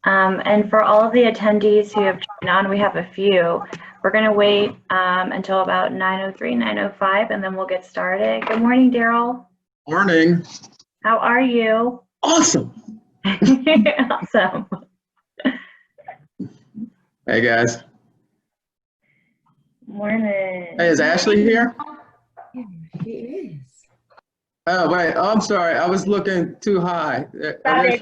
And for all of the attendees who have joined on, we have a few. We're going to wait until about 9:03, 9:05, and then we'll get started. Good morning, Darryl. Morning. How are you? Awesome. Awesome. Hey, guys. Morning. Hey, is Ashley here? Yeah, she is. Oh, wait. Oh, I'm sorry. I was looking too high. Sorry.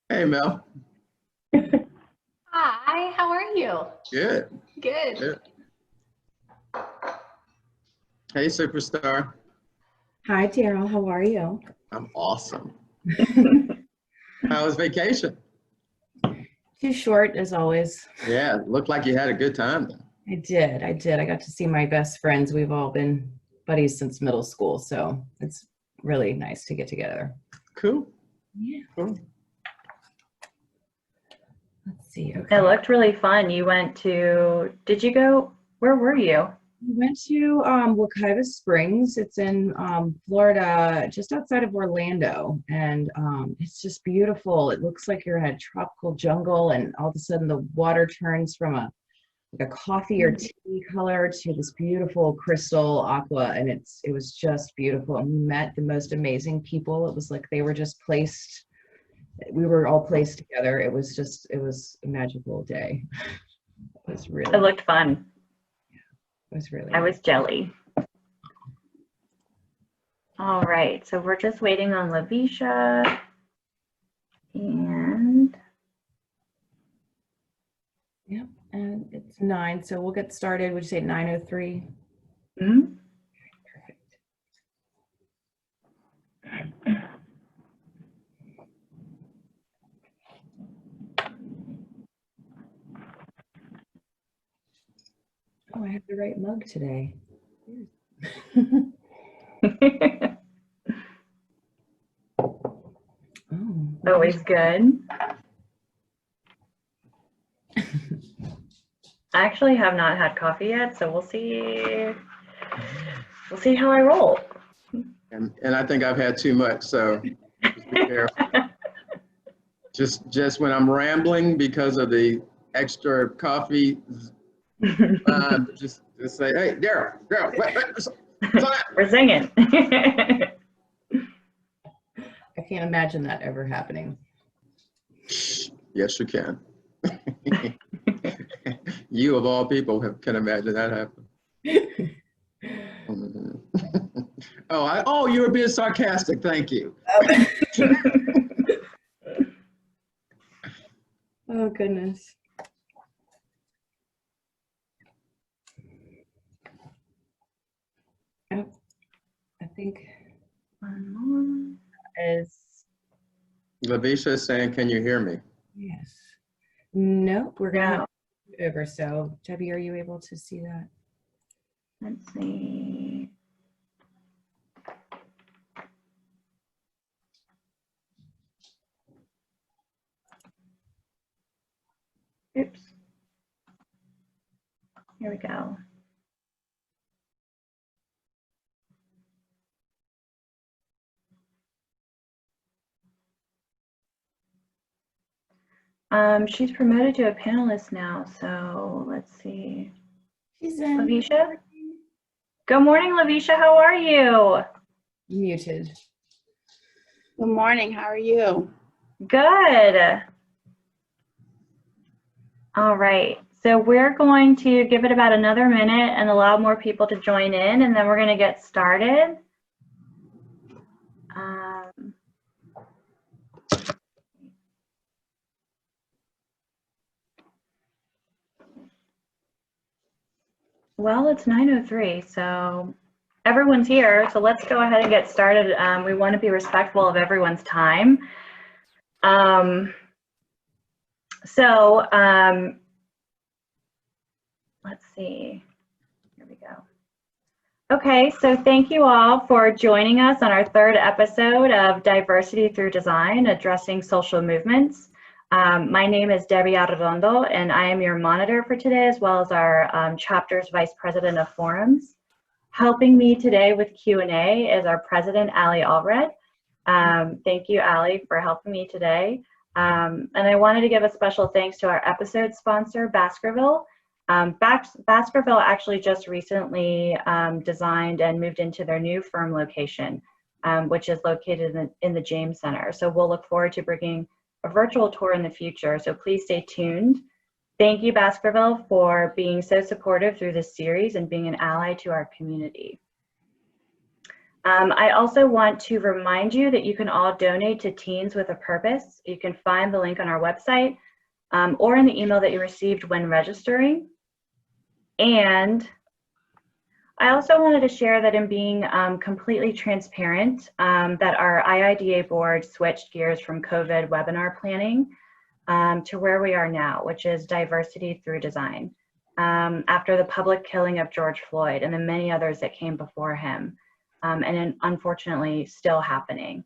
Hey, Mel. Hi, how are you? Good. Good. Good. Hey, superstar. Hi, Darryl. How are you? I'm awesome. How was vacation? Too short, as always. Yeah, looked like you had a good time. I did. I got to see my best friends. We've all been buddies since middle school, so it's really nice to get together. Cool. Yeah. Cool. Let's see. Okay. It looked really fun. You went to, did you go, where were you? We went to Wekiva Springs. It's in Florida, just outside of Orlando, and it's just beautiful. It looks like you're in a tropical jungle, and all of a sudden the water turns from like a coffee or tea color to this beautiful crystal aqua, and it was just beautiful. And we met the most amazing people. It was like they were just placed. We were all placed together. It was a magical day. It was really. It looked fun. It was really. I was jelly. All right, so we're just waiting on Lavisha. And Yep, and it's 9, so we'll get started. Would you say 9:03? mhm. Perfect. Oh, I have the right mug today. Oh, Always good. I actually have not had coffee yet, so we'll see. We'll see how I roll. And I think I've had too much, so just be careful. Just when I'm rambling because of the extra coffee, just say, hey, Darryl, what's that? We're singing. I can't imagine that ever happening. Yes, you can. You of all people can imagine that happen. Oh, you were being sarcastic. Thank you. Oh, goodness. Oh, I think One is, Lavisha is saying, can you hear me? yes. Nope, we're more. going to over. So, Debbie, are you able to see that? Let's see. Oops. Here we go. She's promoted to a panelist now, so let's see. She's in. Lavisha? Good morning, Lavisha. How are you? Muted. Good morning. How are you? Good. All right. So we're going to give it about another minute and allow more people to join in, and then we're going to get started. Well, it's 9:03, so everyone's here. So let's go ahead and get started. We want to be respectful of everyone's time. Let's see. Here we go. Okay, so thank you all for joining us on our third episode of Diversity Through Design, Addressing Social Movements. My name is Debbie Arredondo, and I am your monitor for today, as well as our chapter's Vice President of Forums. Helping me today with Q&A is our president, Ali Allred. Thank you, Ali, for helping me today. And I wanted to give a special thanks to our episode sponsor, Baskerville. Baskerville actually just recently designed and moved into their new firm location, which is located in the James Center. So we'll look forward to bringing a virtual tour in the future. So please stay tuned. Thank you, Baskerville, for being so supportive through this series and being an ally to our community. I also want to remind you that you can all donate to Teens with a Purpose. You can find the link on our website or in the email that you received when registering. And I also wanted to share that in being completely transparent, that our IIDA board switched gears from COVID webinar planning to where we are now, which is diversity through design, after the public killing of George Floyd and the many others that came before him. And unfortunately still happening.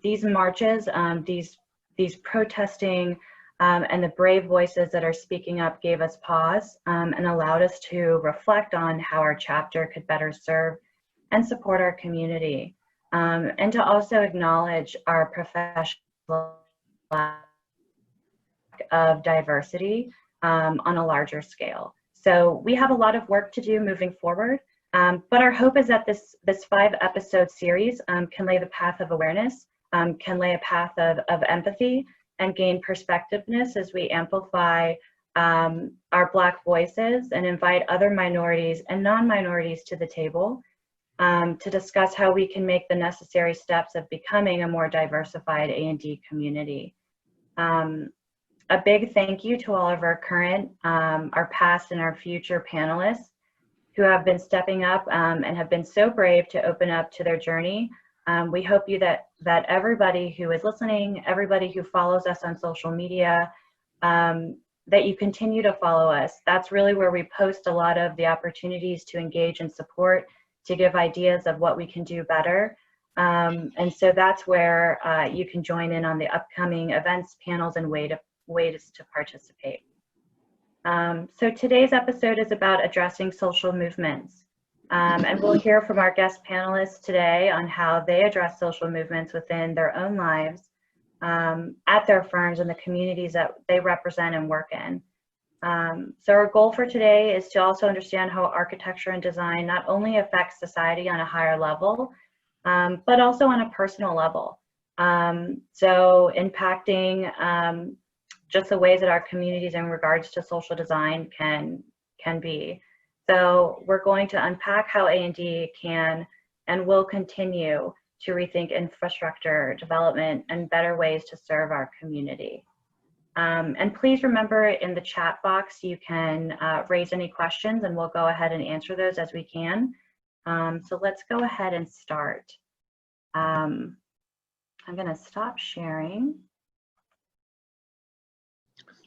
These marches, these protesting and the brave voices that are speaking up gave us pause and allowed us to reflect on how our chapter could better serve and support our community, and to also acknowledge our professional lack of diversity on a larger scale. So we have a lot of work to do moving forward. But our hope is that this 5-episode series can lay the path of awareness, can lay a path of empathy and gain perspectiveness as we amplify our Black voices and invite other minorities and non-minorities to the table to discuss how we can make the necessary steps of becoming a more diversified A&D community. A big thank you to all of our current, our past and our future panelists who have been stepping up and have been so brave to open up to their journey. We hope that everybody who is listening, everybody who follows us on social media, that you continue to follow us. That's really where we post a lot of the opportunities to engage and support, to give ideas of what we can do better. And so that's where you can join in on the upcoming events, panels, and ways to participate. So today's episode is about addressing social movements. And we'll hear from our guest panelists today on how they address social movements within their own lives, at their firms and the communities that they represent and work in. So our goal for today is to also understand how architecture and design not only affects society on a higher level, but also on a personal level. So impacting just the ways that our communities in regards to social design can be. So we're going to unpack how A&D can and will continue to rethink infrastructure development and better ways to serve our community. And please remember, in the chat box, you can raise any questions and we'll go ahead and answer those as we can. So let's go ahead and start. I'm gonna stop sharing.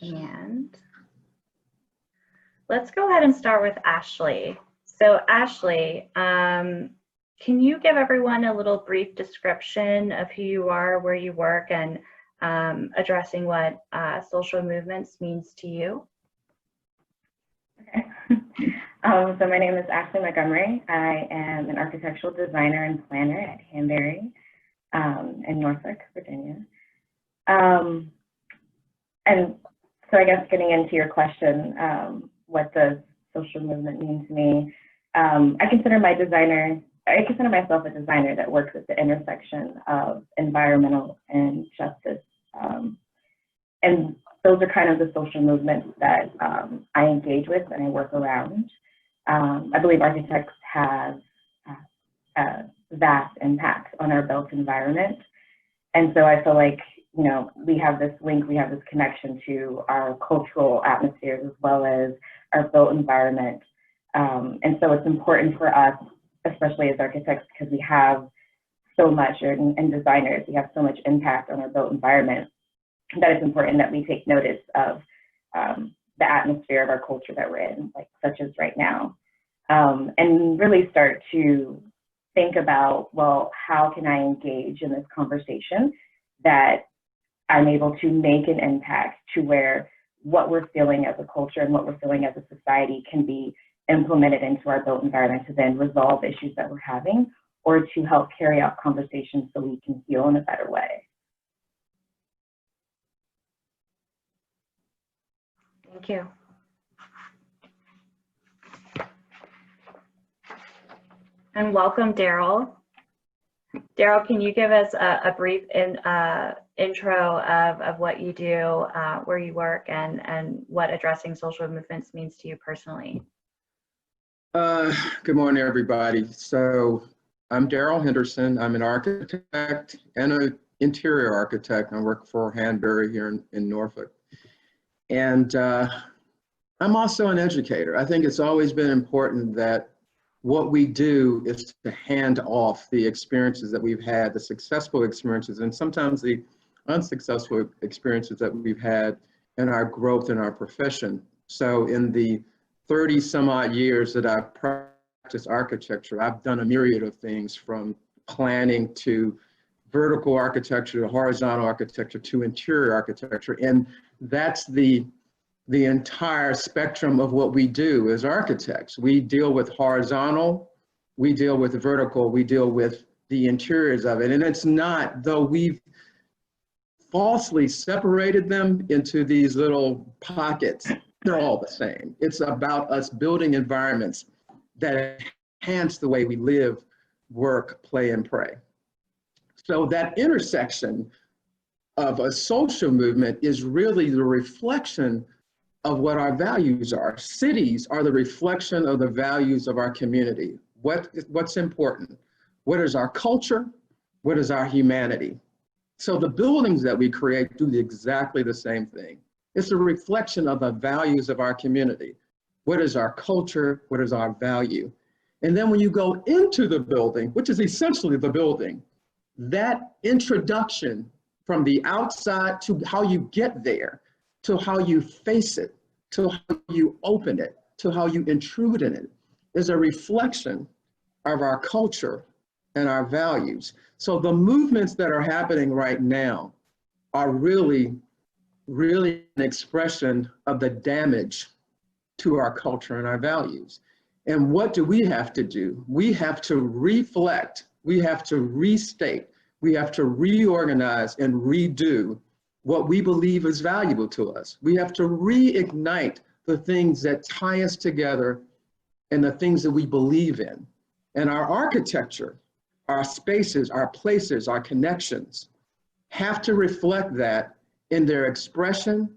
And let's go ahead and start with Ashley. So Ashley, can you give everyone a little brief description of who you are, where you work, and addressing what social movements means to you? Okay. So my name is Ashley Montgomery. I am an architectural designer and planner at Hanbury in Norfolk, Virginia. And so I guess getting into your question, what does social movement mean to me? I consider myself a designer that works at the intersection of environmental and justice. And those are kind of the social movements that I engage with and I work around. I believe architects have a vast impact on our built environment. And so I feel like, you know, we have this link, we have this connection to our cultural atmospheres as well as our built environment. And so it's important for us, especially as architects, because we have so much, and designers, we have so much impact on our built environment, that it's important that we take notice of the atmosphere of our culture that we're in, like such as right now, and really start to think about, well, how can I engage in this conversation that I'm able to make an impact to where what we're feeling as a culture and what we're feeling as a society can be implement it into our built environment to then resolve issues that we're having, or to help carry out conversations so we can heal in a better way. Thank you. And welcome, Darryl. Darryl, can you give us a brief intro of what you do, where you work, and what addressing social movements means to you personally? Good morning, everybody. So I'm Darryl Henderson. I'm an architect and an interior architect. I work for Hanbury here in Norfolk. And I'm also an educator. I think it's always been important that what we do is to hand off the experiences that we've had, the successful experiences, and sometimes the unsuccessful experiences that we've had in our growth in our profession. So in the 30 some odd years that I've practiced architecture, I've done a myriad of things, from planning to vertical architecture to horizontal architecture to interior architecture. And that's the entire spectrum of what we do as architects. We deal with horizontal, we deal with vertical, we deal with the interiors of it. And it's not, though we've falsely separated them into these little pockets, they're all the same. It's about us building environments that enhance the way we live, work, play, and pray. So that intersection of a social movement is really the reflection of what our values are. Cities are the reflection of the values of our community. What's important? What is our culture? What is our humanity? So the buildings that we create do exactly the same thing. It's a reflection of the values of our community. What is our culture? What is our value? And then when you go into the building, which is essentially the building, that introduction from the outside to how you get there, to how you face it, to how you open it, to how you intrude in it, is a reflection of our culture and our values. So the movements that are happening right now are really an expression of the damage to our culture and our values. And what do we have to do? We have to reflect, we have to restate, we have to reorganize and redo what we believe is valuable to us. We have to reignite the things that tie us together and the things that we believe in. And our architecture, our spaces, our places, our connections have to reflect that in their expression,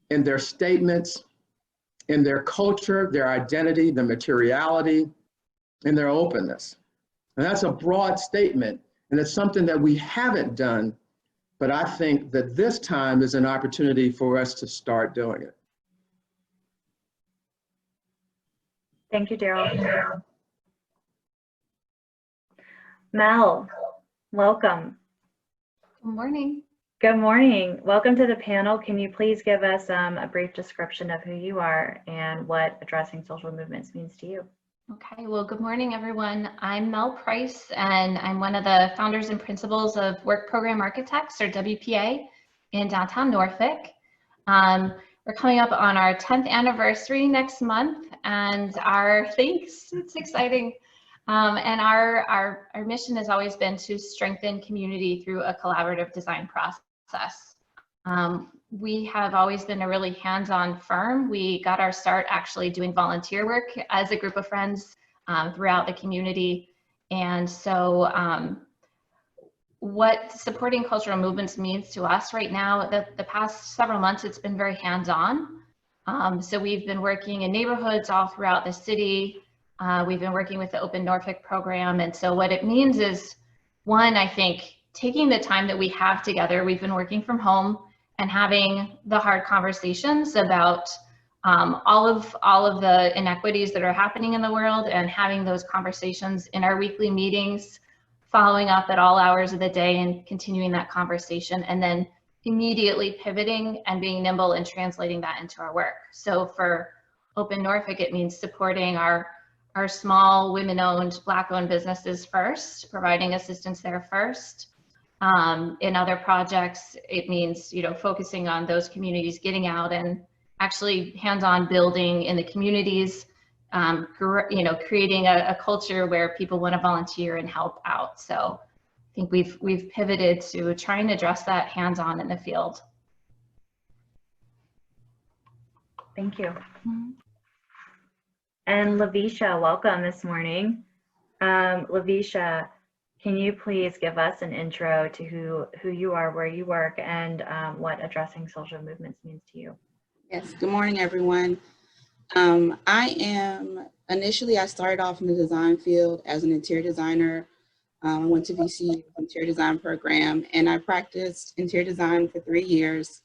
in their statements, in their culture, their identity, their materiality, and their openness. And that's a broad statement, and it's something that we haven't done, but I think that this time is an opportunity for us to start doing it. Thank you, Darryl. Mel, welcome. Good morning. Good morning. Welcome to the panel. Can you please give us a brief description of who you are and what addressing social movements means to you? Okay, well, good morning, everyone. I'm Mel Price, and I'm one of the founders and principals of Work Program Architects, or WPA, in downtown Norfolk. We're coming up on our 10th anniversary next month, and it's exciting. And our mission has always been to strengthen community through a collaborative design process. We have always been a really hands-on firm. We got our start actually doing volunteer work as a group of friends throughout the community. And so what supporting cultural movements means to us right now, the past several months, it's been very hands-on. So we've been working in neighborhoods all throughout the city. We've been working with the Open Norfolk program. And so what it means is, one, I think, taking the time that we have together. We've been working from home and having the hard conversations about all of the inequities that are happening in the world, and having those conversations in our weekly meetings, following up at all hours of the day and continuing that conversation, and then immediately pivoting and being nimble and translating that into our work. So for Open Norfolk, it means supporting our small women-owned, Black-owned businesses first, providing assistance there first. In other projects, it means, focusing on those communities, getting out and actually hands-on building in the communities, creating a culture where people want to volunteer and help out. So I think we've pivoted to trying to address that hands-on in the field. Thank you. And Lavisha, welcome this morning. Lavisha, can you please give us an intro to who you are, where you work, and what addressing social movements means to you? Yes, good morning, everyone. I started off in the design field as an interior designer. I went to VCU interior design program, and I practiced interior design for 3 years.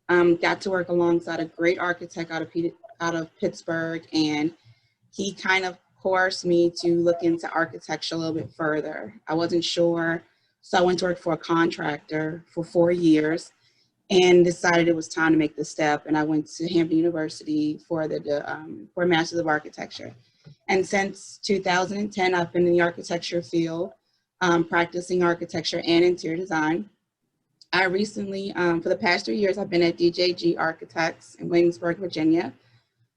Got to work alongside a great architect out of Pittsburgh, and he kind of coerced me to look into architecture a little bit further. I wasn't sure, so I went to work for a contractor for 4 years and decided it was time to make the step. And I went to Hampton University for a Master's of Architecture. And since 2010, I've been in the architecture field, practicing architecture and interior design. I recently, for the past 3 years, I've been at DJG Architects in Williamsburg, Virginia.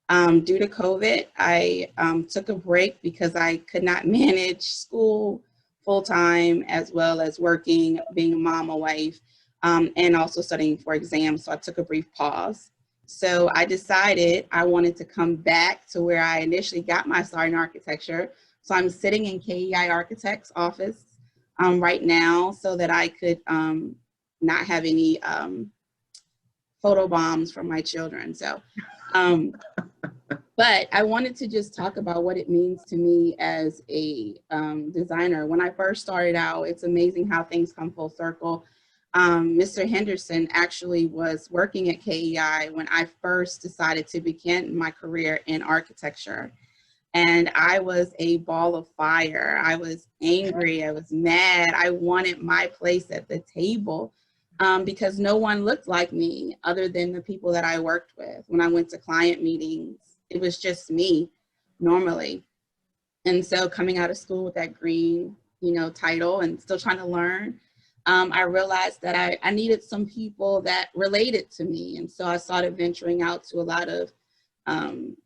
Due to COVID, I took a break because I could not manage school full-time as well as working, being a mom, a wife, and also studying for exams. So I took a brief pause. So I decided I wanted to come back to where I initially got my start in architecture. So I'm sitting in KEI Architect's office right now so that I could not have any photo bombs from my children. So, but I wanted to just talk about what it means to me as a designer. When I first started out, it's amazing how things come full circle. Mr. Henderson actually was working at KEI when I first decided to begin my career in architecture. And I was a ball of fire. I was angry, I was mad. I wanted my place at the table because no one looked like me other than the people that I worked with. When I went to client meetings, it was just me normally. And so coming out of school with that green, title and still trying to learn, I realized that I needed some people that related to me. And so I started venturing out to a lot of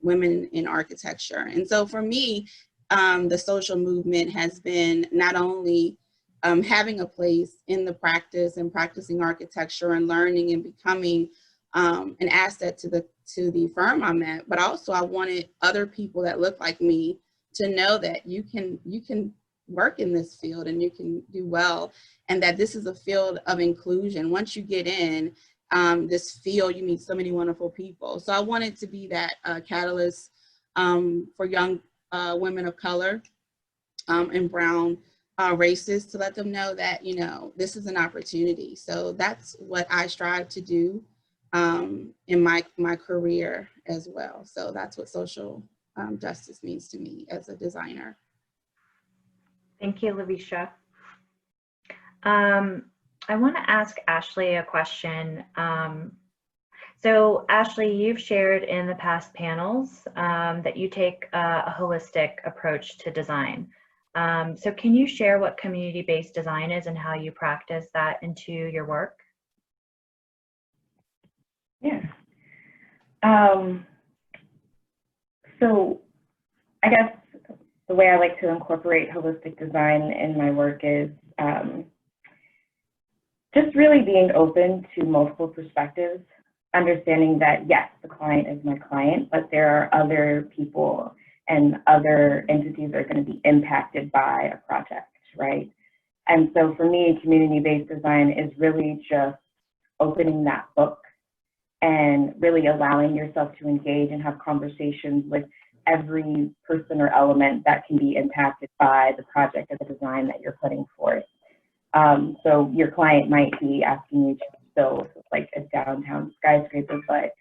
women in architecture. And so for me, the social movement has been not only having a place in the practice and practicing architecture and learning and becoming an asset to the firm I'm at, but also I wanted other people that look like me to know that you can work in this field and you can do well, and that this is a field of inclusion. Once you get in this field, you meet so many wonderful people. So I wanted to be that catalyst for young women of color and brown races, to let them know that, this is an opportunity. So that's what I strive to do in my career as well. So that's what social justice means to me as a designer. Thank you, Lavisha. I want to ask Ashley a question. So Ashley, you've shared in the past panels that you take a holistic approach to design. So can you share what community-based design is and how you practice that into your work? Yeah. So I guess the way I like to incorporate holistic design in my work is just really being open to multiple perspectives, understanding that, yes, the client is my client, but there are other people and other entities that are going to be impacted by a project, right? And so for me, community-based design is really just opening that book and really allowing yourself to engage and have conversations with every person or element that can be impacted by the project or the design that you're putting forth. So your client might be asking you to build like a downtown skyscraper, but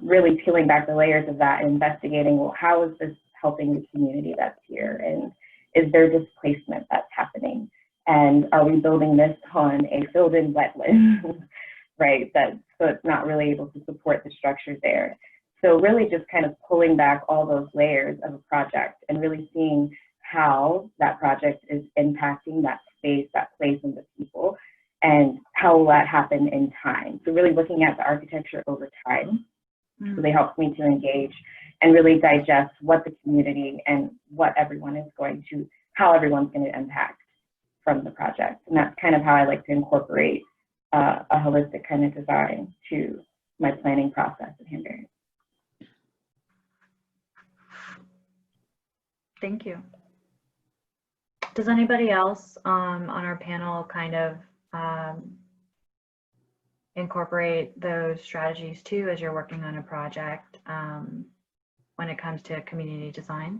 really peeling back the layers of that and investigating, well, how is this helping the community that's here? And is there displacement that's happening? And are we building this on a filled-in wetland, right? So it's not really able to support the structure there. So really just kind of pulling back all those layers of a project and really seeing how that project is impacting that space, that place, and the people, and how will that happen in time. So really looking at the architecture over time So they helped me to engage and really digest what the community and what everyone is going to, how everyone's going to impact from the project. And that's kind of how I like to incorporate a holistic kind of design to my planning process at Hanbury. Thank you. Does anybody else on our panel kind of incorporate those strategies too as you're working on a project when it comes to community design?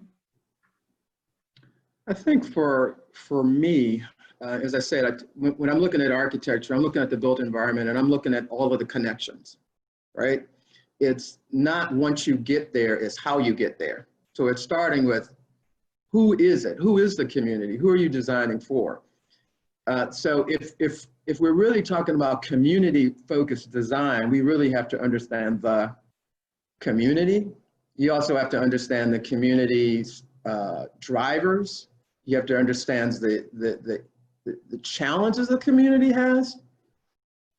I think for me, as I said, when I'm looking at architecture, I'm looking at the built environment and I'm looking at all of the connections, right? It's not once you get there, it's how you get there. So it's starting with who is it? Who is the community? Who are you designing for? So if we're really talking about community-focused design, we really have to understand the community. You also have to understand the community's drivers. You have to understand the challenges the community has.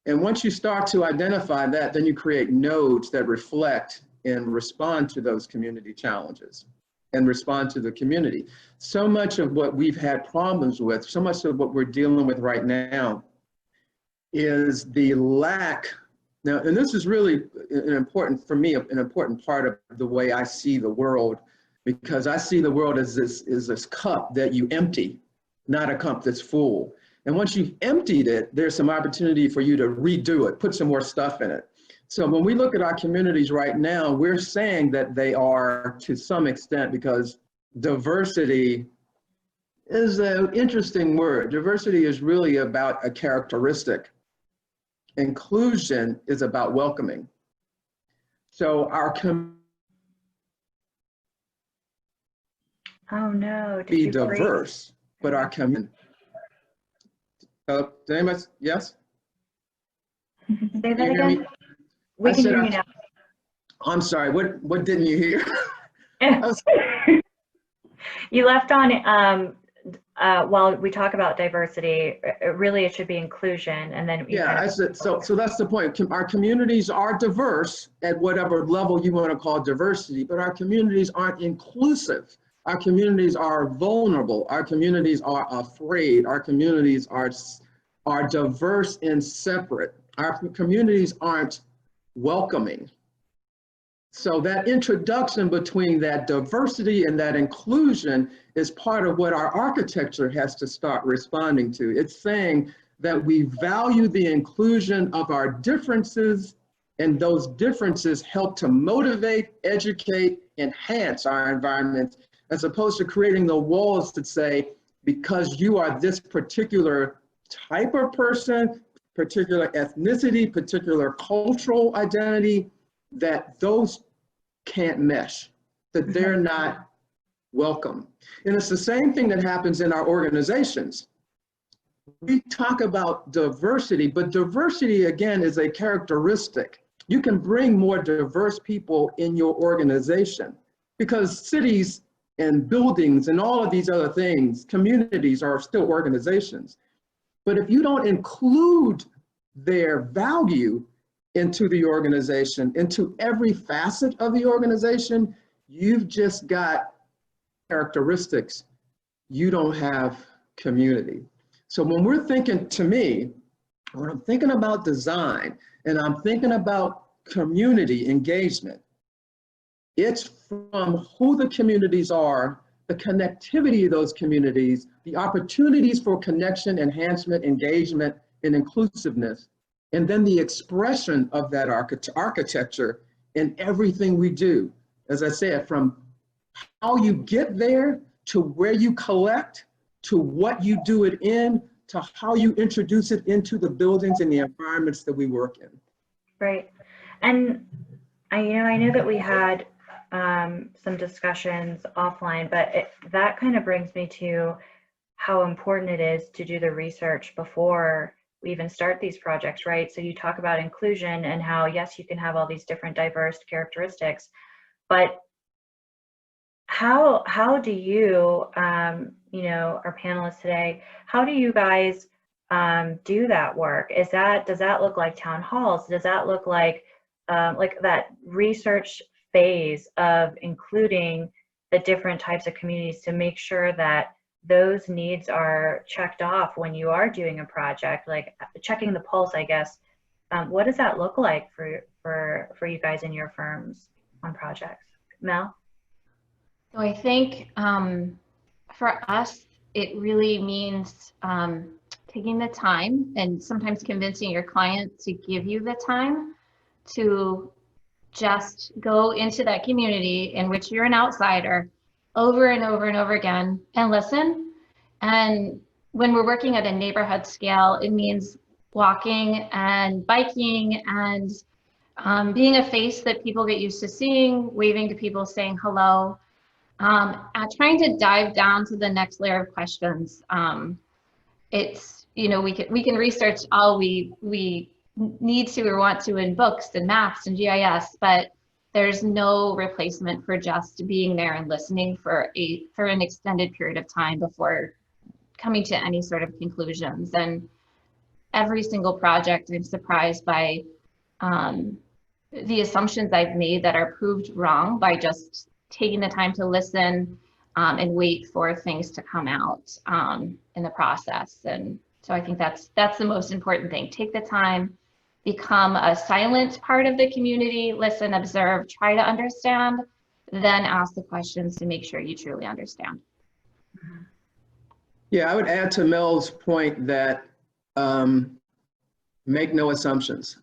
And once you start to identify that, then you create nodes that reflect and respond to those community challenges and respond to the community. So much of what we've had problems with, so much of what we're dealing with right now is the lack. Now, and this is really an important, for me, an important part of the way I see the world, because I see the world as this cup that you empty, not a cup that's full. And once you've emptied it, there's some opportunity for you to redo it, put some more stuff in it. So when we look at our communities right now, we're saying that they are, to some extent, because diversity is an interesting word. Diversity is really about a characteristic. Inclusion is about welcoming. So our Oh no, did be you diverse, but our community. Yes? Say that Can you hear me? again? We I can said hear you now. I'm sorry, what didn't you hear? You left on while we talk about diversity, really it should be inclusion, and then you Yeah, kind I of, said, so that's the point. Our communities are diverse at whatever level you want to call diversity, but our communities aren't inclusive. Our communities are vulnerable. Our communities are afraid. Our communities are diverse and separate. Our communities aren't welcoming. So that introduction between that diversity and that inclusion is part of what our architecture has to start responding to. It's saying that we value the inclusion of our differences, and those differences help to motivate, educate, enhance our environments, as opposed to creating the walls that say, because you are this particular type of person, particular ethnicity, particular cultural identity, that those can't mesh, that they're not welcome. And it's the same thing that happens in our organizations. We talk about diversity, but diversity, again, is a characteristic. You can bring more diverse people in your organization because cities and buildings and all of these other things, communities are still organizations. But if you don't include their value into the organization, into every facet of the organization, you've just got characteristics. You don't have community. So when we're thinking, to me, when I'm thinking about design and I'm thinking about community engagement, it's from who the communities are, the connectivity of those communities, the opportunities for connection, enhancement, engagement, and inclusiveness, and then the expression of that architecture in everything we do. As I said, from how you get there to where you collect, to what you do it in, to how you introduce it into the buildings and the environments that we work in. right. And I know that we had some discussions offline, but that kind of brings me to how important it is to do the research before we even start these projects, right? So you talk about inclusion and how, yes, you can have all these different diverse characteristics, but how do you, our panelists today, how do you guys do that work? Does that look like town halls? Does that look like like that research phase of including the different types of communities to make sure that those needs are checked off when you are doing a project, like checking the pulse, I guess. What does that look like for you guys in your firms on projects? Mel? So I think for us, it really means taking the time and sometimes convincing your client to give you the time to just go into that community in which you're an outsider over and over and over again and listen. And when we're working at a neighborhood scale, it means walking and biking and being a face that people get used to seeing, waving to people, saying hello, trying to dive down to the next layer of questions. It's, you know, we can research all we need to or want to in books and maps and GIS, but there's no replacement for just being there and listening for an extended period of time before coming to any sort of conclusions. And every single project, I'm surprised by the assumptions I've made that are proved wrong by just taking the time to listen and wait for things to come out in the process. And so I think that's the most important thing. Take the time, become a silent part of the community, listen, observe, try to understand, then ask the questions to make sure you truly understand. Yeah, I would add to Mel's point that make no assumptions.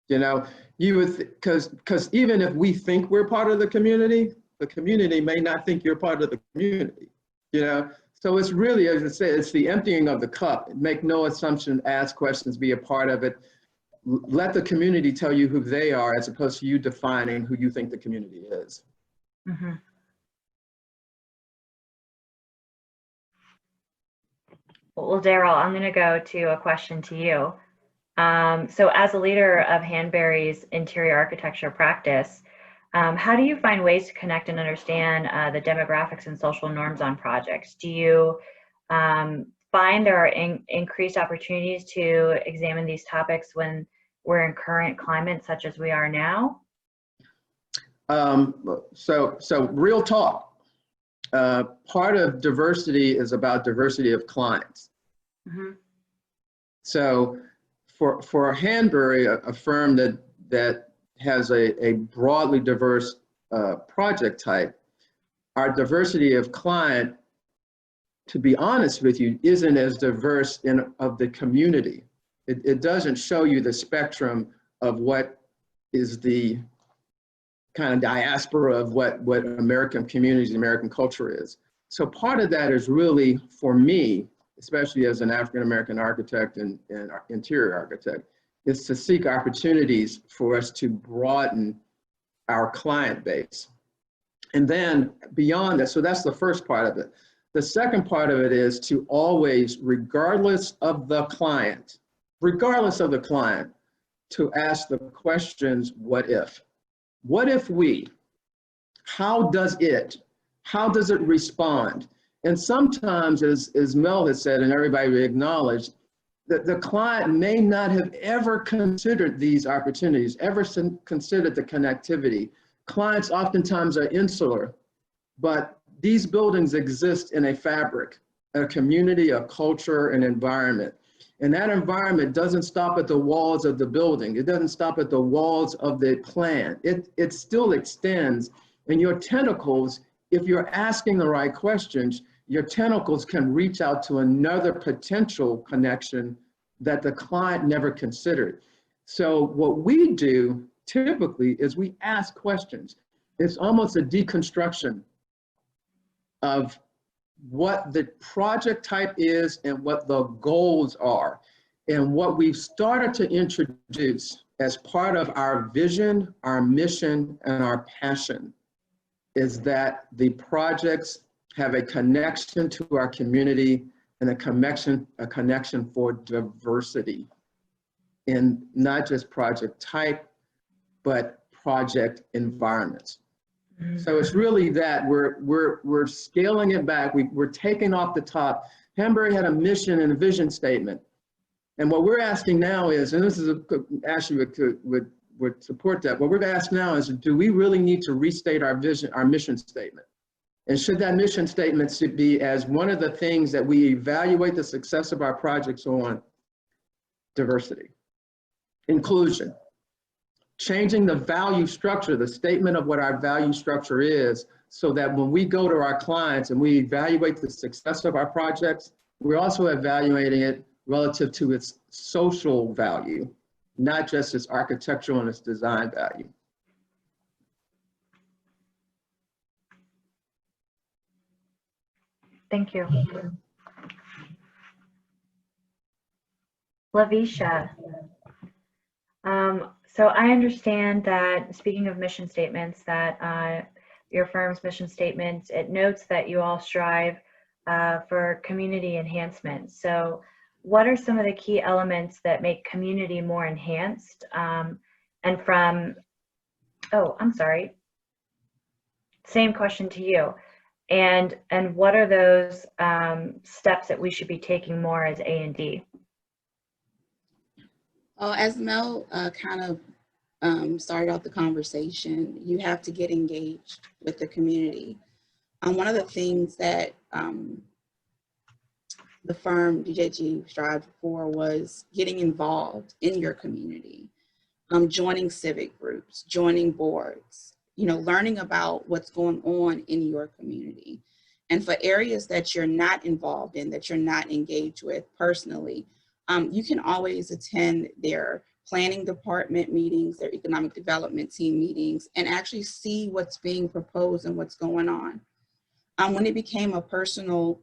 You know, you would, because even if we think we're part of the community may not think you're part of the community, you know? So it's really, as I say, it's the emptying of the cup. Make no assumption, ask questions, be a part of it. Let the community tell you who they are as opposed to you defining who you think the community is. Mm-hmm. Well, Darryl, I'm going to go to a question to you. So as a leader of Hanbury's interior architecture practice, how do you find ways to connect and understand the demographics and social norms on projects? Do you find there are increased opportunities to examine these topics when we're in current climate such as we are now? So real talk. Part of diversity is about diversity of clients. Mm-hmm. So for Hanbury, a firm that has a broadly diverse project type, our diversity of client, to be honest with you, isn't as diverse of the community. It doesn't show you the spectrum of what is the kind of diaspora of what American communities, American culture is. So part of that is really, for me, especially as an African-American architect and interior architect, is to seek opportunities for us to broaden our client base. And then beyond that, so that's the first part of it. The second part of it is to always, regardless of the client, to ask the questions, what if? What if we? How does it respond? And sometimes, as Mel has said, and everybody acknowledged, that the client may not have ever considered these opportunities, ever considered the connectivity. Clients oftentimes are insular, but these buildings exist in a fabric, a community, a culture, an environment. And that environment doesn't stop at the walls of the building. It doesn't stop at the walls of the plan. It still extends, and your tentacles, if you're asking the right questions, your tentacles can reach out to another potential connection that the client never considered. So what we do typically is we ask questions. It's almost a deconstruction of what the project type is and what the goals are. And what we've started to introduce as part of our vision, our mission, and our passion is that the projects have a connection to our community and a connection for diversity in not just project type, but project environments. So it's really that we're scaling it back. We're taking off the top. Hanbury had a mission and a vision statement. And what we're asking now is, and this is actually would support that, what we're asking now is, do we really need to restate our vision, our mission statement? And should that mission statement be as one of the things that we evaluate the success of our projects on? Diversity, inclusion, changing the value structure, the statement of what our value structure is, so that when we go to our clients and we evaluate the success of our projects, we're also evaluating it relative to its social value, not just its architectural and its design value. Thank you. Lavisha. So I understand that, speaking of mission statements, that your firm's mission statement, it notes that you all strive for community enhancement. So what are some of the key elements that make community more enhanced? And from, oh, I'm sorry, same question to you. And what are those steps that we should be taking more as A&D? As Mel kind of started out the conversation, you have to get engaged with the community. One of the things that the firm DJG strived for was getting involved in your community, joining civic groups, joining boards, you know, learning about what's going on in your community. And for areas that you're not involved in, that you're not engaged with personally, you can always attend their planning department meetings, their economic development team meetings, and actually see what's being proposed and what's going on. When it became a personal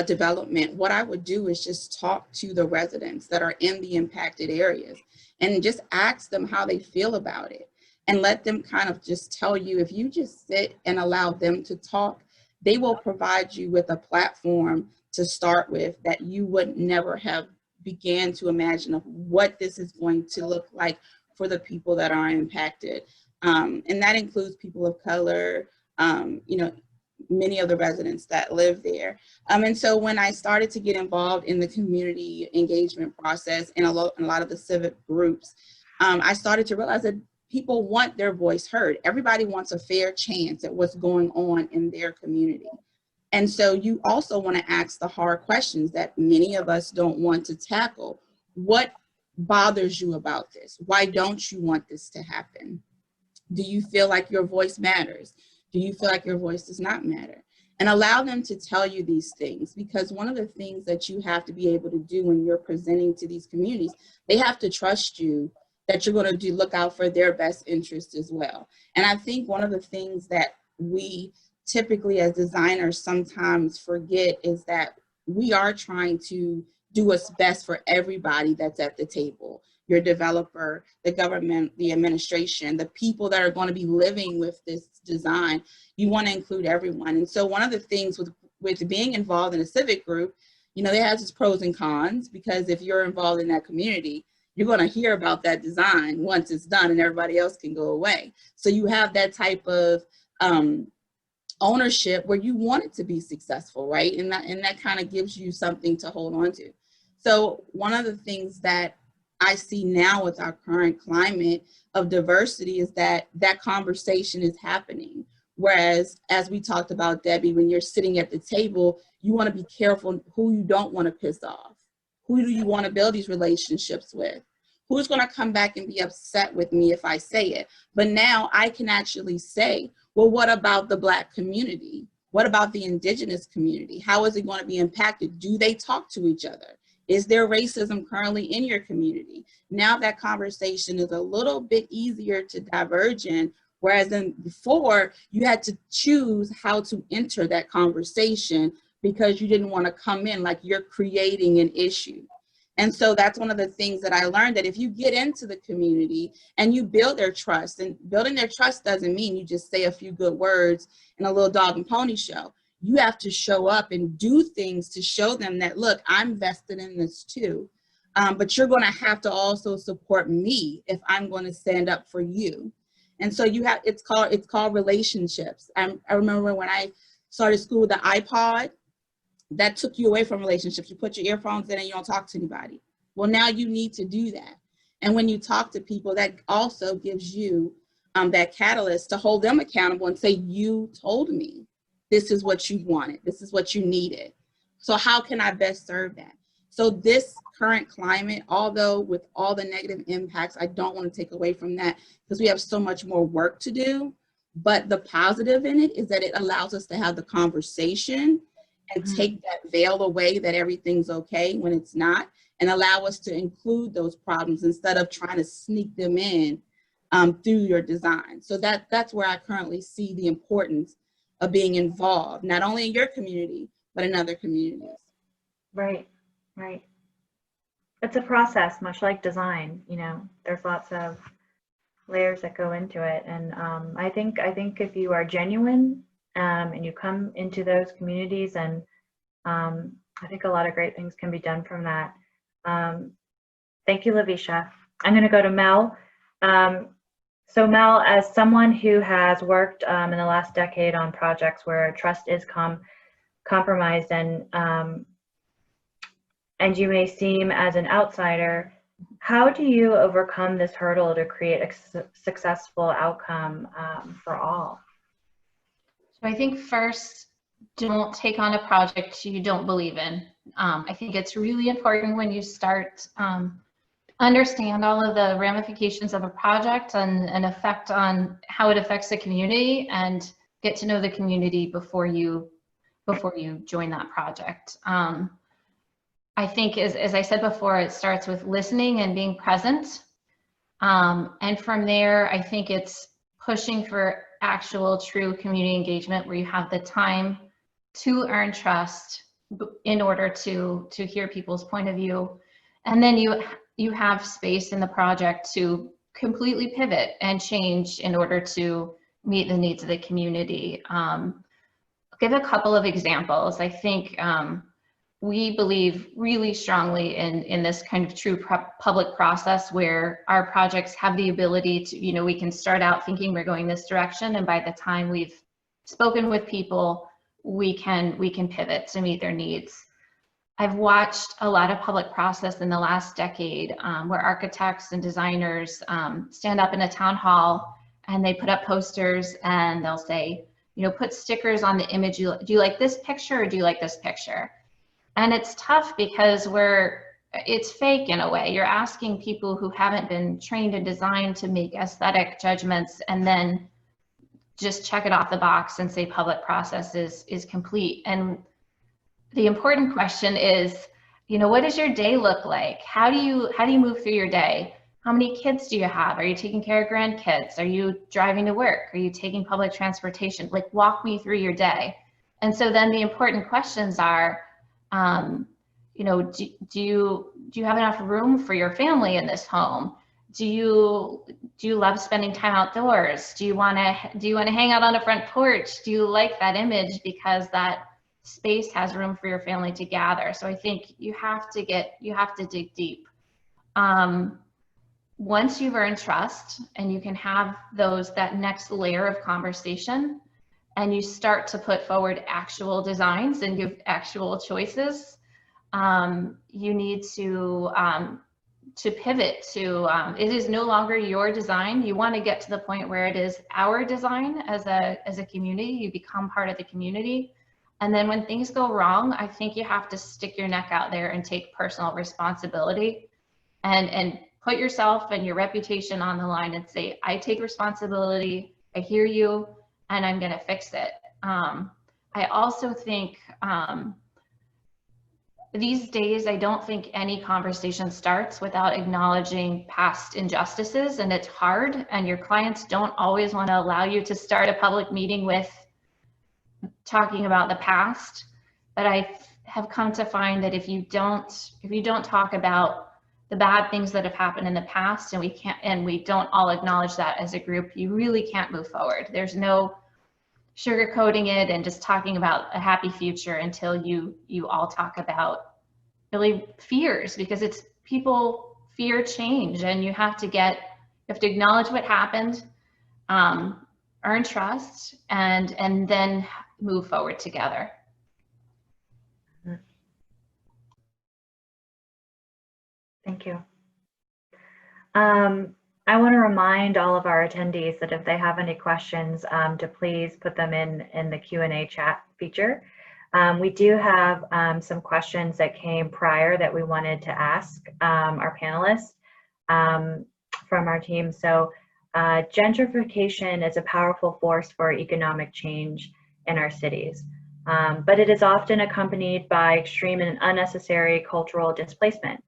development, what I would do is just talk to the residents that are in the impacted areas and just ask them how they feel about it, and let them kind of just tell you. If you just sit and allow them to talk, they will provide you with a platform to start with that you would never have began to imagine of what this is going to look like for the people that are impacted. And that includes people of color, you know, many of the residents that live there. And so when I started to get involved in the community engagement process and a lot of the civic groups, I started to realize that people want their voice heard. Everybody wants a fair chance at what's going on in their community. And so you also want to ask the hard questions that many of us don't want to tackle. What bothers you about this? Why don't you want this to happen? Do you feel like your voice matters? Do you feel like your voice does not matter? And allow them to tell you these things, because one of the things that you have to be able to do when you're presenting to these communities, they have to trust you that you're going to look out for their best interest as well. And I think one of the things that we typically as designers sometimes forget is that we are trying to do what's best for everybody that's at the table. Your developer, the government, the administration, the people that are going to be living with this design. You want to include everyone. And so one of the things with being involved in a civic group, you know, it has its pros and cons, because if you're involved in that community, you're going to hear about that design once it's done and everybody else can go away. So you have that type of ownership where you want it to be successful, right? And that kind of gives you something to hold on to. So one of the things that I see now with our current climate of diversity is that conversation is happening. Whereas, as we talked about, Debbie, when you're sitting at the table, you want to be careful who you don't want to piss off. Who do you want to build these relationships with? Who's going to come back and be upset with me if I say it? But now I can actually say, well, what about the Black community? What about the Indigenous community? How is it going to be impacted? Do they talk to each other? Is there racism currently in your community? Now that conversation is a little bit easier to diverge in, whereas then before you had to choose how to enter that conversation because you didn't want to come in like you're creating an issue. And so that's one of the things that I learned, that if you get into the community and you build their trust, and building their trust doesn't mean you just say a few good words in a little dog and pony show. You have to show up and do things to show them that, look, I'm vested in this too. But you're going to have to also support me if I'm going to stand up for you. And so you have, it's called relationships. I remember when I started school with the iPod, that took you away from relationships. You put your earphones in and you don't talk to anybody. Well, now you need to do that. And when you talk to people, that also gives you that catalyst to hold them accountable and say, you told me this is what you wanted, this is what you needed. So how can I best serve that? So this current climate, although with all the negative impacts, I don't want to take away from that because we have so much more work to do. But the positive in it is that it allows us to have the conversation and take that veil away that everything's okay when it's not, and allow us to include those problems instead of trying to sneak them in through your design. So that's where I currently see the importance of being involved, not only in your community, but in other communities. Right, right. It's a process, much like design, you know, there's lots of layers that go into it. And I think if you are genuine and you come into those communities, and I think a lot of great things can be done from that. Thank you, Lavisha. I'm going to go to Mel. So Mel, as someone who has worked in the last decade on projects where trust is compromised, and you may seem as an outsider, how do you overcome this hurdle to create a successful outcome for all? So I think first, don't take on a project you don't believe in. I think it's really important when you start understand all of the ramifications of a project and effect on how it affects the community, and get to know the community before you join that project. I think, as I said before, it starts with listening and being present. And from there, I think it's pushing for actual true community engagement where you have the time to earn trust in order to hear people's point of view. And then you have space in the project to completely pivot and change in order to meet the needs of the community. I'll give a couple of examples. I think we believe really strongly in this kind of true public process where our projects have the ability to, you know, we can start out thinking we're going this direction, and by the time we've spoken with people, we can pivot to meet their needs. I've watched a lot of public process in the last decade where architects and designers stand up in a town hall and they put up posters and they'll say, you know, put stickers on the image. Do you like this picture or do you like this picture? And it's tough because it's fake in a way. You're asking people who haven't been trained in design to make aesthetic judgments and then just check it off the box and say public process is complete. And the important question is, you know, what does your day look like? How do you move through your day? How many kids do you have? Are you taking care of grandkids? Are you driving to work? Are you taking public transportation? Like, walk me through your day. And so then the important questions are, you know, do you have enough room for your family in this home? Do you love spending time outdoors? Do you want to hang out on a front porch? Do you like that image because that space has room for your family to gather? So I think you have to dig deep. Once you've earned trust and you can have that next layer of conversation, and you start to put forward actual designs and give actual choices, you need to pivot to, it is no longer your design. You want to get to the point where it is our design as a community. You become part of the community. And then when things go wrong, I think you have to stick your neck out there and take personal responsibility and put yourself and your reputation on the line and say, I take responsibility, I hear you, and I'm going to fix it. I also think these days, I don't think any conversation starts without acknowledging past injustices, and it's hard, and your clients don't always want to allow you to start a public meeting with talking about the past. But I have come to find that if you don't talk about the bad things that have happened in the past, and we don't all acknowledge that as a group, you really can't move forward. There's no sugarcoating it and just talking about a happy future until you all talk about really fears, because it's people fear change, and you have to acknowledge what happened, earn trust, and then move forward together. Thank you. I want to remind all of our attendees that if they have any questions, to please put them in the Q&A chat feature. We do have some questions that came prior that we wanted to ask our panelists from our team. So gentrification is a powerful force for economic change in our cities, but it is often accompanied by extreme and unnecessary cultural displacement.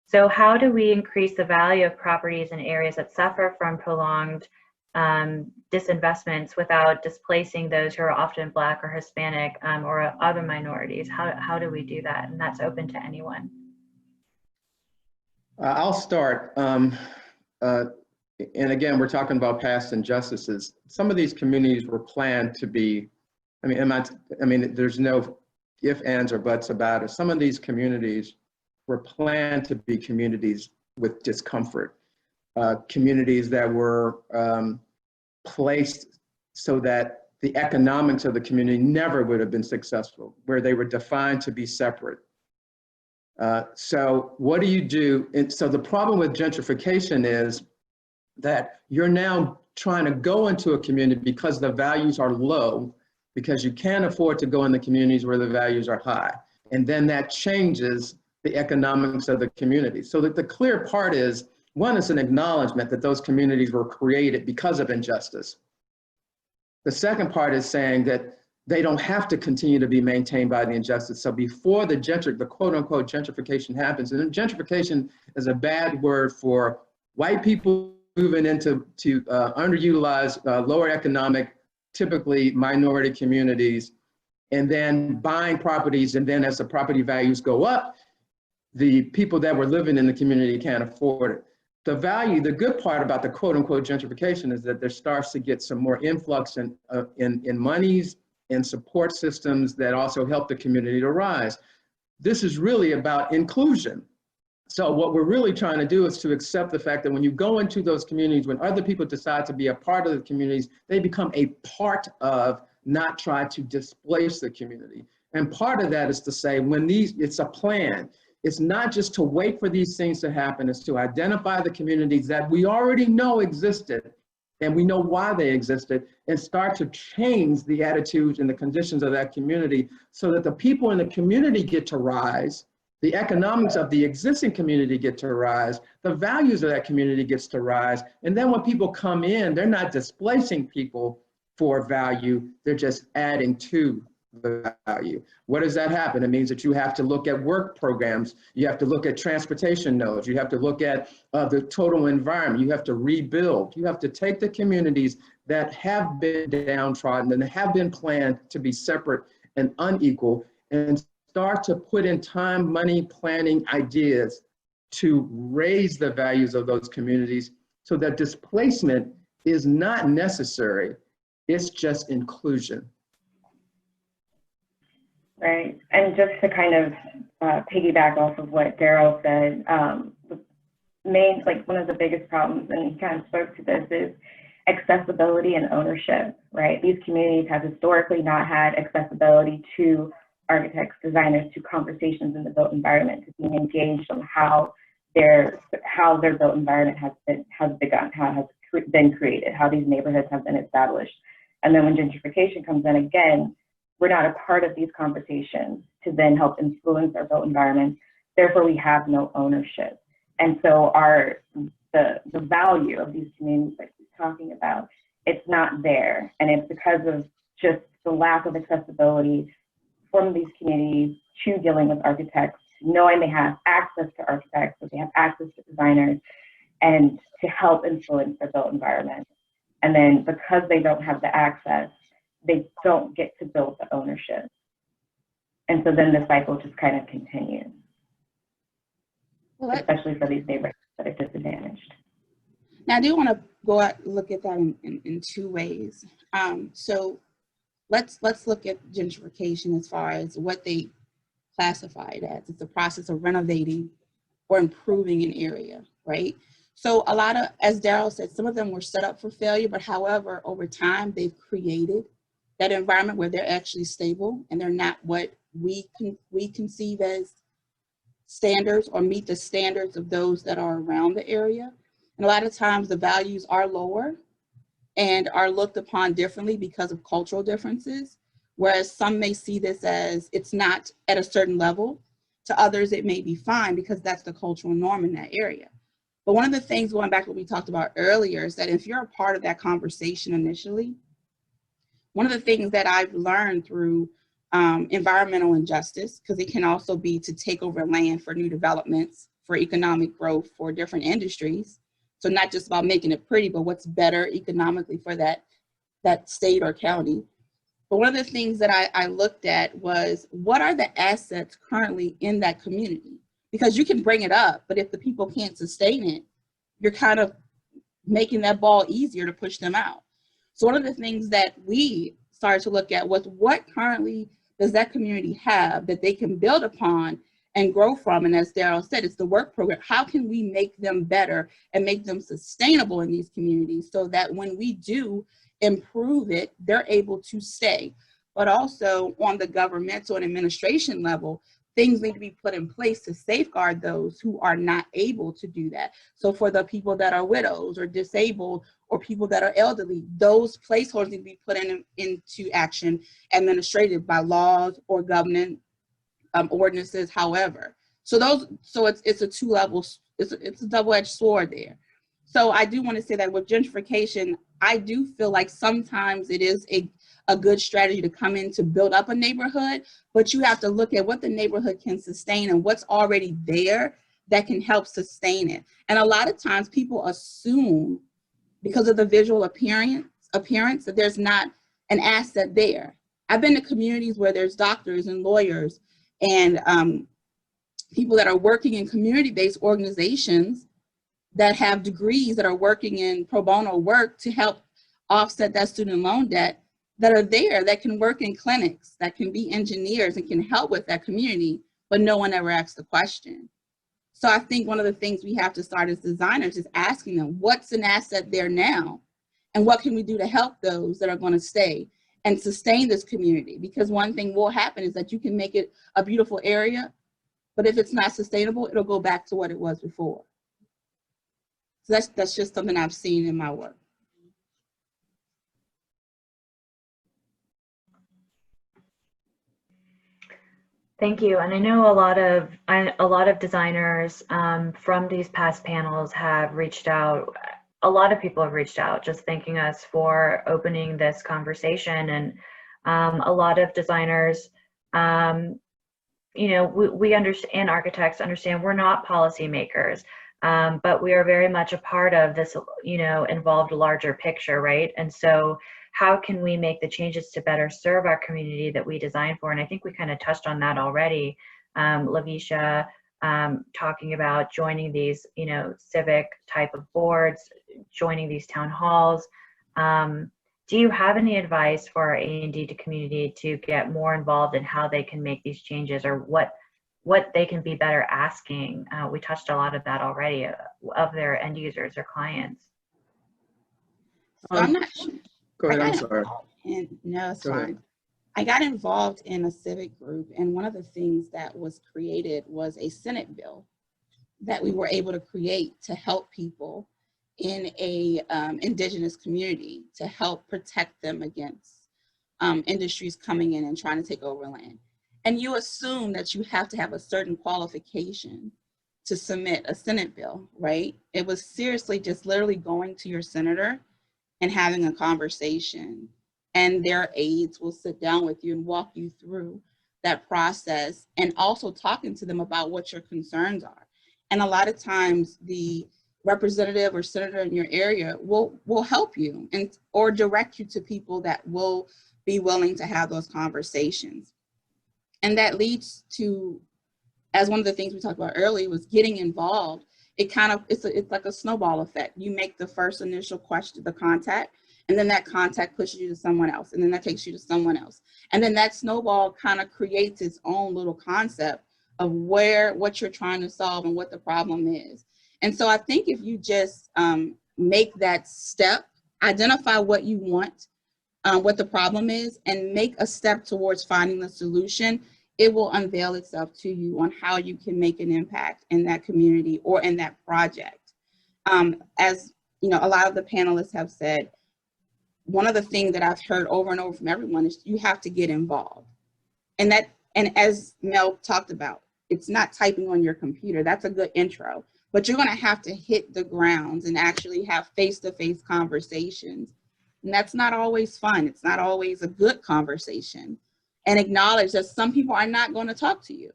So how do we increase the value of properties in areas that suffer from prolonged disinvestments without displacing those who are often Black or Hispanic or other minorities? How do we do that? And that's open to anyone. I'll start. And again, we're talking about past injustices. Some of these communities were planned to be, I mean, there's no ifs, ands, or buts about it. Some of these communities were planned to be communities with discomfort, communities that were placed so that the economics of the community never would have been successful, where they were defined to be separate. So what do you do? And so the problem with gentrification is that you're now trying to go into a community because the values are low, because you can't afford to go in the communities where the values are high. And then that changes the economics of the community. So that the clear part is, one is an acknowledgement that those communities were created because of injustice. The second part is saying that they don't have to continue to be maintained by the injustice. So before the quote unquote gentrification happens, and gentrification is a bad word for white people moving into underutilized, lower economic, typically minority communities, and then buying properties, and then as the property values go up, the people that were living in the community can't afford it. The good part about the quote unquote gentrification is that there starts to get some more influx in monies and support systems that also help the community to rise. This is really about inclusion. So what we're really trying to do is to accept the fact that when you go into those communities, when other people decide to be a part of the communities, they become a part of, not try to displace the community. And part of that is to say, it's a plan. It's not just to wait for these things to happen, it's to identify the communities that we already know existed, and we know why they existed, and start to change the attitudes and the conditions of that community so that the people in the community get to rise, the economics of the existing community get to rise, the values of that community gets to rise, and then when people come in, they're not displacing people for value, they're just adding to the value. What does that happen? It means that you have to look at work programs, you have to look at transportation nodes, you have to look at the total environment, you have to rebuild, you have to take the communities that have been downtrodden and have been planned to be separate and unequal, and start to put in time, money, planning, ideas to raise the values of those communities so that displacement is not necessary, it's just inclusion. Right, and just to kind of piggyback off of what Darryl said, one of the biggest problems, and he kind of spoke to this, is accessibility and ownership, right? These communities have historically not had accessibility to architects, designers, to conversations in the built environment, to being engaged on how their built environment has been created, how these neighborhoods have been established. And then when gentrification comes in, again, we're not a part of these conversations to then help influence our built environment. Therefore, we have no ownership. And so the value of these communities that we're talking about, it's not there. And it's because of just the lack of accessibility from these communities to dealing with architects, knowing they have access to architects, that they have access to designers, and to help influence their built environment. And then because they don't have the access, they don't get to build the ownership. And so then the cycle just kind of continues, especially for these neighborhoods that are disadvantaged. Now, I do want to go out and look at that in two ways. So let's look at gentrification as far as what they classify it as. It's a process of renovating or improving an area, right? So a lot of, as Darryl said, some of them were set up for failure, but however, over time, they've created that environment where they're actually stable and they're not what we conceive as standards or meet the standards of those that are around the area. And a lot of times the values are lower and are looked upon differently because of cultural differences, whereas some may see this as it's not at a certain level. To others, it may be fine because that's the cultural norm in that area. But one of the things, going back to what we talked about earlier, is that if you're a part of that conversation initially, one of the things that I've learned through environmental injustice, because it can also be to take over land for new developments, for economic growth, for different industries. So not just about making it pretty, but what's better economically for that state or county. But one of the things that I looked at was, what are the assets currently in that community? Because you can bring it up, but if the people can't sustain it, you're kind of making that ball easier to push them out. So one of the things that we started to look at was, what currently does that community have that they can build upon and grow from? And as Darryl said, it's the work program. How can we make them better and make them sustainable in these communities so that when we do improve it, they're able to stay? But also on the governmental and administration level, things need to be put in place to safeguard those who are not able to do that. So for the people that are widows or disabled or people that are elderly, those placeholders need to be put into action, administrative by laws or government ordinances, however. So it's a two-level, it's a double-edged sword there. So I do want to say that with gentrification, I do feel like sometimes it is a good strategy to come in to build up a neighborhood, but you have to look at what the neighborhood can sustain and what's already there that can help sustain it. And a lot of times people assume, because of the visual appearance that there's not an asset there. I've been to communities where there's doctors and lawyers and people that are working in community-based organizations that have degrees that are working in pro bono work to help offset that student loan debt, that are there, that can work in clinics, that can be engineers and can help with that community, but no one ever asks the question. So I think one of the things we have to start as designers is asking them, what's an asset there now? And what can we do to help those that are going to stay and sustain this community? Because one thing will happen is that you can make it a beautiful area, but if it's not sustainable, it'll go back to what it was before. So that's just something I've seen in my work. Thank you. And I know a lot of designers from these past panels have reached out. A lot of people have reached out, just thanking us for opening this conversation. And a lot of designers, you know, we understand, architects understand we're not policymakers, but we are very much a part of this, you know, involved larger picture, right? And so how can we make the changes to better serve our community that we design for? And I think we kind of touched on that already. Lavisha talking about joining these, you know, civic type of boards, joining these town halls. Do you have any advice for our A&D community to get more involved in how they can make these changes, or what they can be better asking? We touched a lot of that already of their end users or clients. So I'm not sure. Go ahead, I'm sorry. No, it's Go ahead. fine. I got involved in a civic group, and one of the things that was created was a Senate bill that we were able to create to help people in a indigenous community, to help protect them against industries coming in and trying to take over land. And you assume that you have to have a certain qualification to submit a Senate bill, right? It was seriously just literally going to your senator and having a conversation, and their aides will sit down with you and walk you through that process, and also talking to them about what your concerns are. And a lot of times the representative or senator in your area will help you or direct you to people that will be willing to have those conversations. And that leads to, as one of the things we talked about earlier, was getting involved. It's like a snowball effect. You make the first initial question, the contact, and then that contact pushes you to someone else, and then that takes you to someone else. And then that snowball kind of creates its own little concept of what you're trying to solve and what the problem is. And so I think if you just make that step, identify what you want, what the problem is, and make a step towards finding the solution, it will unveil itself to you on how you can make an impact in that community or in that project. As you know, a lot of the panelists have said, one of the things that I've heard over and over from everyone is you have to get involved. And as Mel talked about, it's not typing on your computer. That's a good intro, but you're going to have to hit the grounds and actually have face-to-face conversations. And that's not always fun. It's not always a good conversation. And acknowledge that some people are not going to talk to you,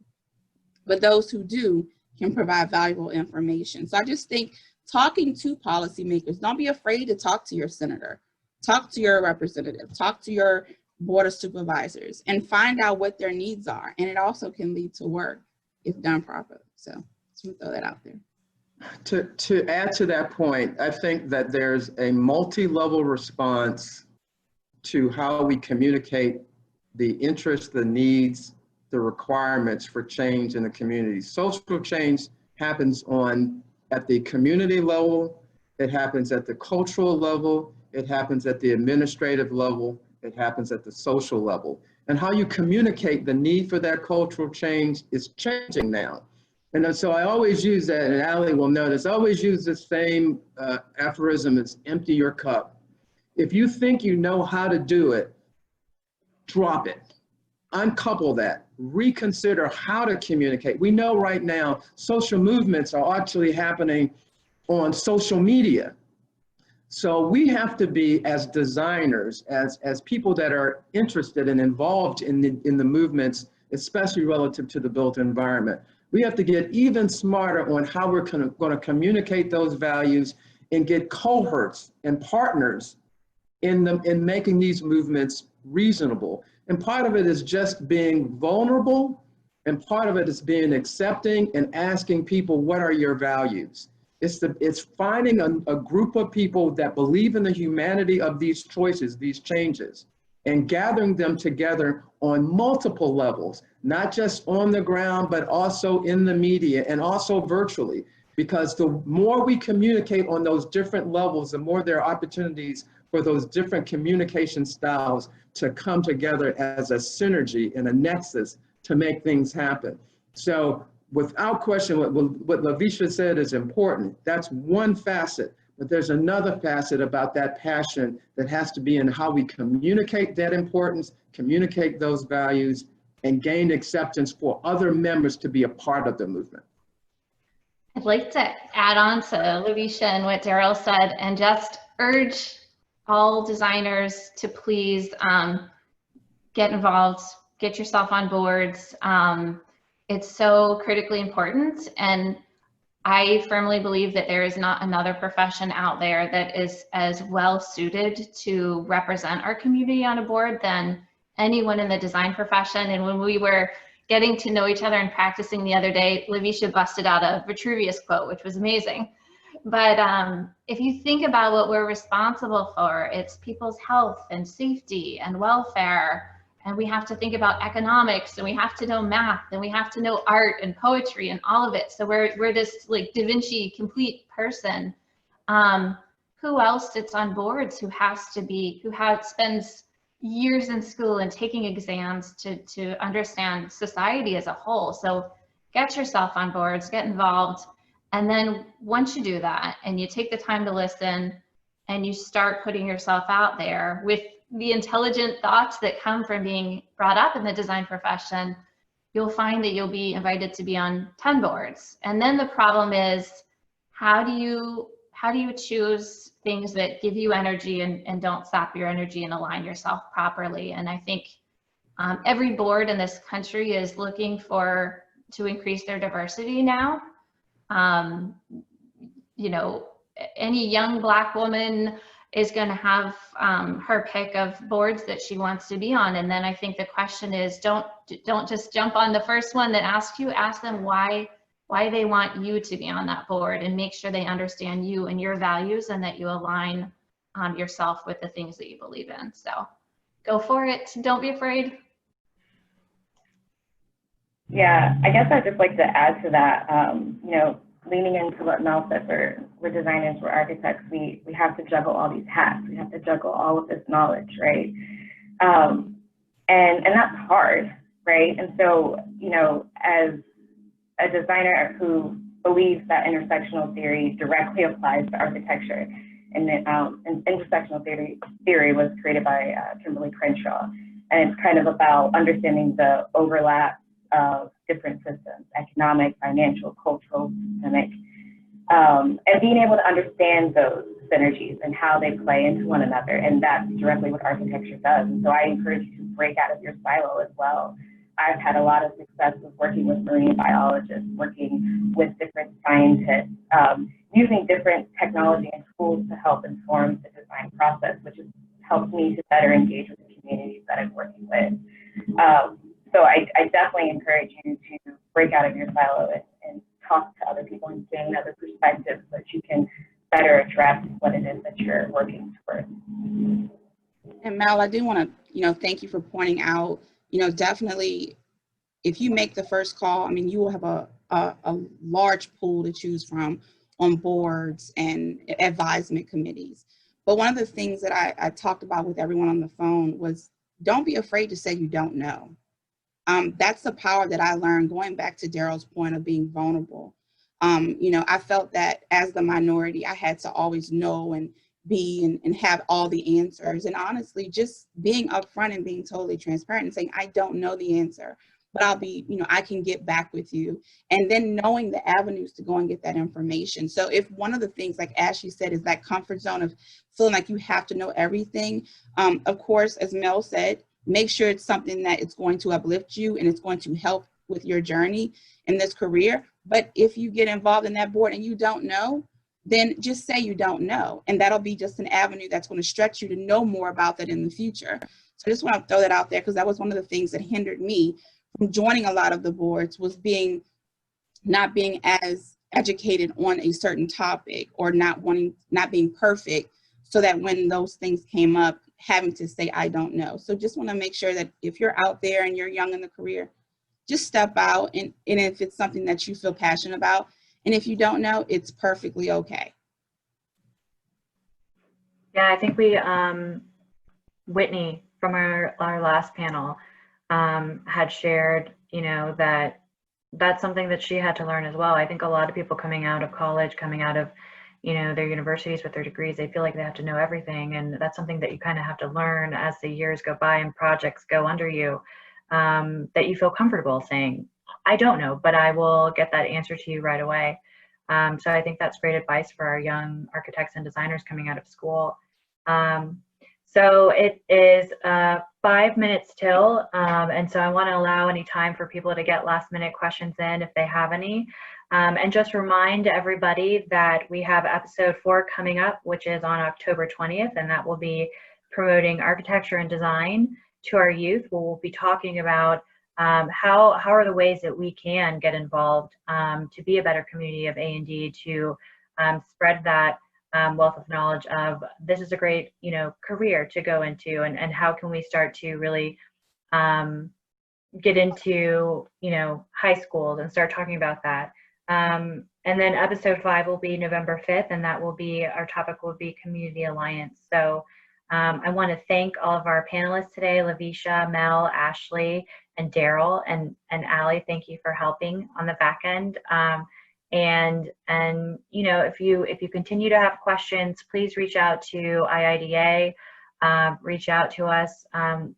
but those who do can provide valuable information. So I just think talking to policymakers, don't be afraid to talk to your senator, talk to your representative, talk to your board of supervisors, and find out what their needs are. And it also can lead to work if done properly. So just throw that out there. To add to that point, I think that there's a multi-level response to how we communicate the interests, the needs, the requirements for change in the community. Social change happens at the community level, it happens at the cultural level, it happens at the administrative level, it happens at the social level. And how you communicate the need for that cultural change is changing now. And so I always use that, and Allie will notice, I always use the same aphorism, it's empty your cup. If you think you know how to do it, drop it, uncouple that, reconsider how to communicate. We know right now, social movements are actually happening on social media. So we have to be, as designers, as people that are interested and involved in the movements, especially relative to the built environment, we have to get even smarter on how we're going to communicate those values and get cohorts and partners in making these movements reasonable. And part of it is just being vulnerable, and part of it is being accepting and asking people, what are your values? It's finding a group of people that believe in the humanity of these choices, these changes, and gathering them together on multiple levels, not just on the ground, but also in the media and also virtually. Because the more we communicate on those different levels, the more there are opportunities for those different communication styles to come together as a synergy and a nexus to make things happen. So without question, what Lavisha said is important. That's one facet, but there's another facet about that passion that has to be in how we communicate that importance, communicate those values, and gain acceptance for other members to be a part of the movement. I'd like to add on to Lavisha and what Darryl said, and just urge all designers to please get involved, get yourself on boards. It's so critically important, and I firmly believe that there is not another profession out there that is as well suited to represent our community on a board than anyone in the design profession. And when we were getting to know each other and practicing the other day, Lavisha busted out a Vitruvius quote, which was amazing. But if you think about what we're responsible for, it's people's health and safety and welfare. And we have to think about economics, and we have to know math, and we have to know art and poetry and all of it. So we're this like Da Vinci complete person. Who else sits on boards who spends years in school and taking exams to understand society as a whole? So get yourself on boards, get involved. And then once you do that and you take the time to listen and you start putting yourself out there with the intelligent thoughts that come from being brought up in the design profession, you'll find that you'll be invited to be on 10 boards. And then the problem is, how do you choose things that give you energy and don't sap your energy and align yourself properly? And I think every board in this country is looking to increase their diversity now. You know, any young Black woman is going to have her pick of boards that she wants to be on. And then I think the question is, don't just jump on the first one that asks you, ask them why they want you to be on that board, and make sure they understand you and your values, and that you align yourself with the things that you believe in. So go for it. Don't be afraid. Yeah, I guess I'd just like to add to that, you know, leaning into what Mel said, we're designers, we're architects, we have to juggle all these hats, we have to juggle all of this knowledge, right? And that's hard, right? And so, you know, as a designer who believes that intersectional theory directly applies to architecture, and intersectional theory was created by Kimberly Crenshaw, and it's kind of about understanding the overlap of different systems, economic, financial, cultural, systemic, and being able to understand those synergies and how they play into one another. And that's directly what architecture does. And so I encourage you to break out of your silo as well. I've had a lot of success with working with marine biologists, working with different scientists, using different technology and tools to help inform the design process, which has helped me to better engage with the communities that I'm working with. So I definitely encourage you to break out of your silo and talk to other people and gain other perspectives so that you can better address what it is that you're working towards. And Mal, I do want to, you know, thank you for pointing out, you know, definitely if you make the first call, I mean, you will have a large pool to choose from on boards and advisement committees. But one of the things that I talked about with everyone on the phone was don't be afraid to say you don't know. That's the power that I learned going back to Darryl's point of being vulnerable. You know, I felt that as the minority, I had to always know and be and have all the answers. And honestly, just being upfront and being totally transparent and saying, I don't know the answer, but I'll be, you know, I can get back with you. And then knowing the avenues to go and get that information. So if one of the things, like Ashley said, is that comfort zone of feeling like you have to know everything, of course, as Mel said, make sure it's something that it's going to uplift you and it's going to help with your journey in this career. But if you get involved in that board and you don't know, then just say you don't know. And that'll be just an avenue that's going to stretch you to know more about that in the future. So I just want to throw that out there because that was one of the things that hindered me from joining a lot of the boards, was not being as educated on a certain topic or not being perfect, so that when those things came up, having to say, I don't know. So just want to make sure that if you're out there and you're young in the career, just step out, and if it's something that you feel passionate about, and if you don't know, it's perfectly okay. Yeah, I think we, Whitney from our last panel had shared, you know, that's something that she had to learn as well. I think a lot of people coming out of college, coming out of, you know, their universities with their degrees, they feel like they have to know everything. And that's something that you kind of have to learn as the years go by and projects go under you, that you feel comfortable saying, I don't know, but I will get that answer to you right away. So I think that's great advice for our young architects and designers coming out of school. So it is 5 minutes till, and so I want to allow any time for people to get last minute questions in if they have any. And just remind everybody that we have episode 4 coming up, which is on October 20th, and that will be promoting architecture and design to our youth. We'll be talking about how are the ways that we can get involved to be a better community of A&D, to spread that wealth of knowledge of this is a great, you know, career to go into, and how can we start to really get into, you know, high schools and start talking about that. And then episode 5 will be November 5th, and that will be, our topic will be Community Alliance. So I want to thank all of our panelists today, Lavisha, Mel, Ashley, and Darryl, and Allie. Thank you for helping on the back end. And you know, if you continue to have questions, please reach out to IIDA, reach out to us.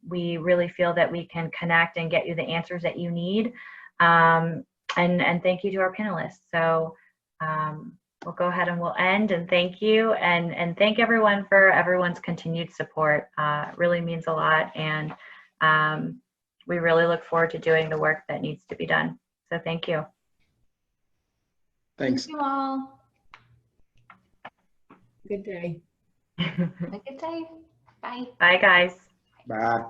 We really feel that we can connect and get you the answers that you need. And thank you to our panelists. So we'll go ahead and we'll end, and thank you, and thank everyone for everyone's continued support. It really means a lot, and we really look forward to doing the work that needs to be done. So thank you. Thanks. Thank you all. Good day. Have a good day. Bye. Bye, guys. Bye.